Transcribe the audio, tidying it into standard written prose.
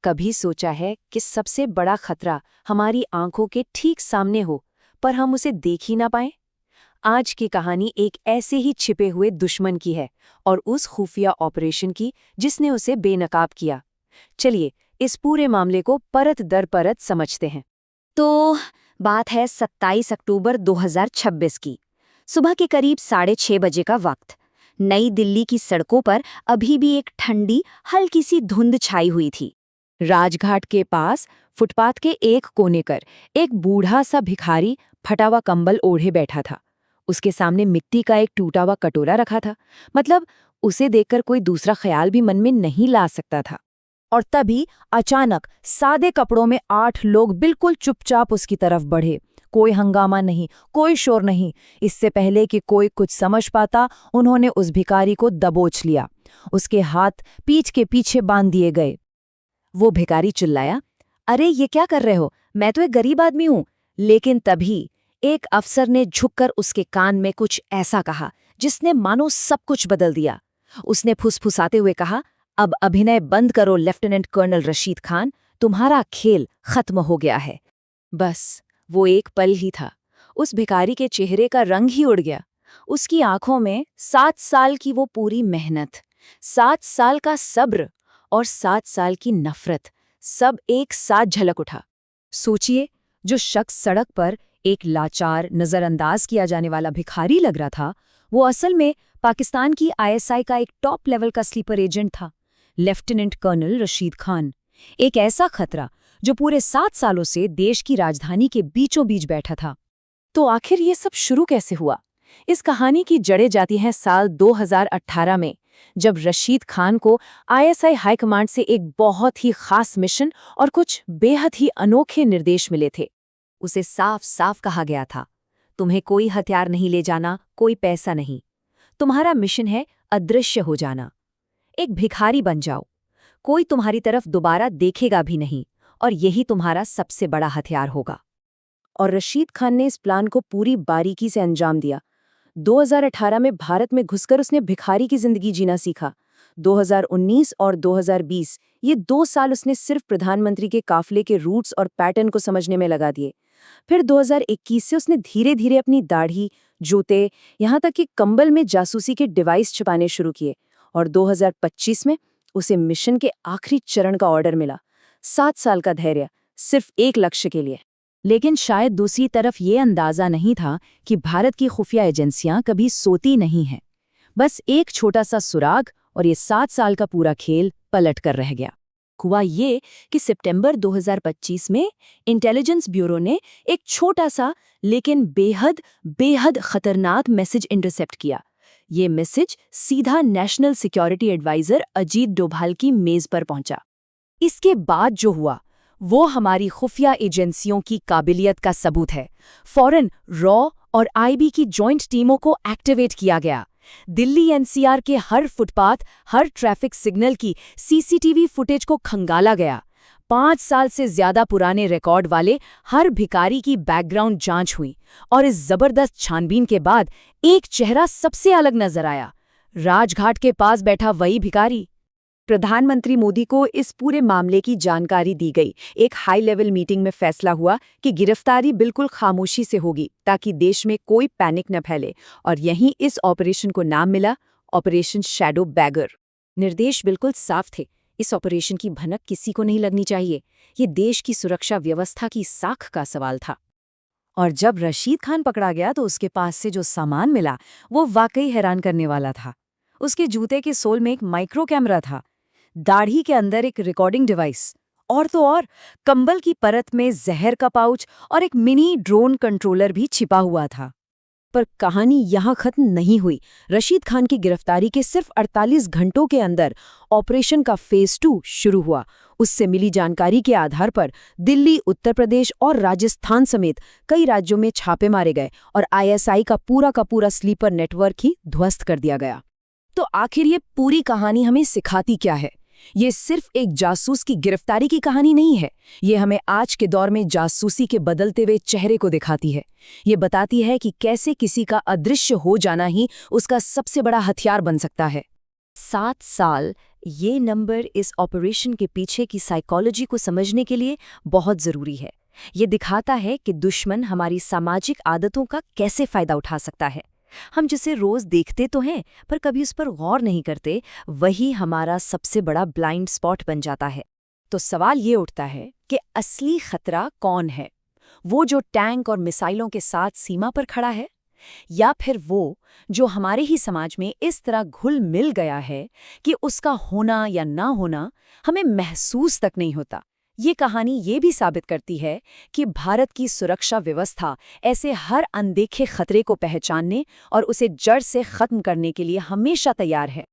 कभी सोचा है कि सबसे बड़ा खतरा हमारी आंखों के ठीक सामने हो, पर हम उसे देख ही ना पाएं? आज की कहानी एक ऐसे ही छिपे हुए दुश्मन की है और उस खुफिया ऑपरेशन की जिसने उसे बेनकाब किया। चलिए इस पूरे मामले को परत दर परत समझते हैं। तो बात है 27 अक्टूबर 2026 की। सुबह के करीब 6:30 बजे का वक्त। नई दिल्ली की सड़कों पर अभी भी एक ठंडी हल्की सी धुंध छाई हुई थी। राजघाट के पास फुटपाथ के एक कोने पर एक बूढ़ा सा भिखारी फटा हुआ कंबल ओढ़े बैठा था। उसके सामने मिट्टी का एक टूटा हुआ कटोरा रखा था। मतलब उसे देखकर कोई दूसरा ख्याल भी मन में नहीं ला सकता था। और तभी अचानक सादे कपड़ों में 8 लोग बिल्कुल चुपचाप उसकी तरफ बढ़े। कोई हंगामा नहीं, कोई शोर नहीं। इससे पहले कि कोई कुछ समझ पाता, उन्होंने उस भिखारी को दबोच लिया। उसके हाथ पीठ के पीछे बांध दिए गए। वो भिखारी चिल्लाया, अरे ये क्या कर रहे हो? मैं तो एक गरीब आदमी हूं। लेकिन तभी एक अफसर ने झुककर उसके कान में कुछ ऐसा कहा जिसने मानो सब कुछ बदल दिया। उसने फुसफुसाते हुए कहा, अब अभिनय बंद करो लेफ्टिनेंट कर्नल रशीद खान, तुम्हारा खेल खत्म हो गया है। बस वो एक पल ही था। उस भिखारी के चेहरे का रंग ही उड़ गया। उसकी आंखों में 7 साल की वो पूरी मेहनत, 7 साल का सब्र और 7 साल की नफरत सब एक साथ झलक उठा। सोचिए, जो शख्स सड़क पर एक लाचार, नजरअंदाज किया जाने वाला भिखारी लग रहा था, वो असल में पाकिस्तान की आईएसआई का एक टॉप लेवल का स्लीपर एजेंट था, लेफ्टिनेंट कर्नल रशीद खान। एक ऐसा खतरा जो पूरे 7 सालों से देश की राजधानी के बीचों बीच बैठा था। तो आखिर ये सब शुरू कैसे हुआ? इस कहानी की जड़ें जाती हैं साल 2018 में, जब रशीद खान को आईएसआई हाईकमांड से एक बहुत ही खास मिशन और कुछ बेहद ही अनोखे निर्देश मिले थे। उसे साफ साफ कहा गया था, तुम्हें कोई हथियार नहीं ले जाना, कोई पैसा नहीं। तुम्हारा मिशन है अदृश्य हो जाना। एक भिखारी बन जाओ, कोई तुम्हारी तरफ दोबारा देखेगा भी नहीं, और यही तुम्हारा सबसे बड़ा हथियार होगा। और रशीद खान ने इस प्लान को पूरी बारीकी से अंजाम दिया। 2018 में भारत में घुसकर उसने भिखारी की जिंदगी जीना सीखा। 2019 और 2020 ये 2 साल उसने सिर्फ प्रधानमंत्री के काफिले के रूट्स और पैटर्न को समझने में लगा दिए। फिर 2021 से उसने धीरे धीरे अपनी दाढ़ी, जूते, यहाँ तक कि कंबल में जासूसी के डिवाइस छिपाने शुरू किए। और 2025 में उसे मिशन के आखिरी चरण का ऑर्डर मिला। 7 साल का धैर्य, सिर्फ एक लक्ष्य के लिए। लेकिन शायद दूसरी तरफ ये अंदाजा नहीं था कि भारत की खुफिया एजेंसियां कभी सोती नहीं हैं। बस एक छोटा सा सुराग और ये 7 साल का पूरा खेल पलट कर रह गया। हुआ ये कि सितंबर 2025 में इंटेलिजेंस ब्यूरो ने एक छोटा सा लेकिन बेहद बेहद खतरनाक मैसेज इंटरसेप्ट किया। ये मैसेज सीधा national security adviser Ajit Doval की मेज पर पहुंचा। इसके बाद जो हुआ वो हमारी खुफिया एजेंसियों की काबिलियत का सबूत है। फौरन रॉ और आईबी की जॉइंट टीमों को एक्टिवेट किया गया। दिल्ली एनसीआर के हर फुटपाथ, हर ट्रैफिक सिग्नल की सीसीटीवी फुटेज को खंगाला गया। 5 साल से ज्यादा पुराने रिकॉर्ड वाले हर भिखारी की बैकग्राउंड जांच हुई और इस जबरदस्त छानबीन के बाद एक चेहरा सबसे अलग नजर आया, राजघाट के पास बैठा वही भिखारी। प्रधानमंत्री मोदी को इस पूरे मामले की जानकारी दी गई। एक हाई लेवल मीटिंग में फैसला हुआ कि गिरफ्तारी बिल्कुल खामोशी से होगी ताकि देश में कोई पैनिक न फैले, और यहीं इस ऑपरेशन को नाम मिला ऑपरेशन शैडो बैगर। निर्देश बिल्कुल साफ थे, इस ऑपरेशन की भनक किसी को नहीं लगनी चाहिए। ये देश की सुरक्षा व्यवस्था की साख का सवाल था। और जब रशीद खान पकड़ा गया तो उसके पास से जो सामान मिला वो वाकई हैरान करने वाला था। उसके जूते के सोल में एक माइक्रो कैमरा था, दाढ़ी के अंदर एक रिकॉर्डिंग डिवाइस, और तो और कंबल की परत में जहर का पाउच और एक मिनी ड्रोन कंट्रोलर भी छिपा हुआ था। पर कहानी यहाँ खत्म नहीं हुई। रशीद खान की गिरफ्तारी के सिर्फ 48 घंटों के अंदर ऑपरेशन का फेज 2 शुरू हुआ। उससे मिली जानकारी के आधार पर दिल्ली, उत्तर प्रदेश और राजस्थान समेत कई राज्यों में छापे मारे गए और आईएसआई का पूरा स्लीपर नेटवर्क ही ध्वस्त कर दिया गया। तो आखिर ये पूरी कहानी हमें सिखाती क्या है? ये सिर्फ एक जासूस की गिरफ्तारी की कहानी नहीं है। ये हमें आज के दौर में जासूसी के बदलते हुए चेहरे को दिखाती है। ये बताती है कि कैसे किसी का अदृश्य हो जाना ही उसका सबसे बड़ा हथियार बन सकता है। 7 साल, ये नंबर इस ऑपरेशन के पीछे की साइकोलॉजी को समझने के लिए बहुत ज़रूरी है। ये दिखाता है कि दुश्मन हमारी सामाजिक आदतों का कैसे फ़ायदा उठा सकता है। हम जिसे रोज़ देखते तो हैं, पर कभी उस पर गौर नहीं करते, वही हमारा सबसे बड़ा ब्लाइंड स्पॉट बन जाता है। तो सवाल ये उठता है कि असली खतरा कौन है? वो जो टैंक और मिसाइलों के साथ सीमा पर खड़ा है, या फिर वो जो हमारे ही समाज में इस तरह घुल मिल गया है कि उसका होना या ना होना हमें महसूस तक नहीं होता। ये कहानी ये भी साबित करती है कि भारत की सुरक्षा व्यवस्था ऐसे हर अनदेखे खतरे को पहचानने और उसे जड़ से खत्म करने के लिए हमेशा तैयार है।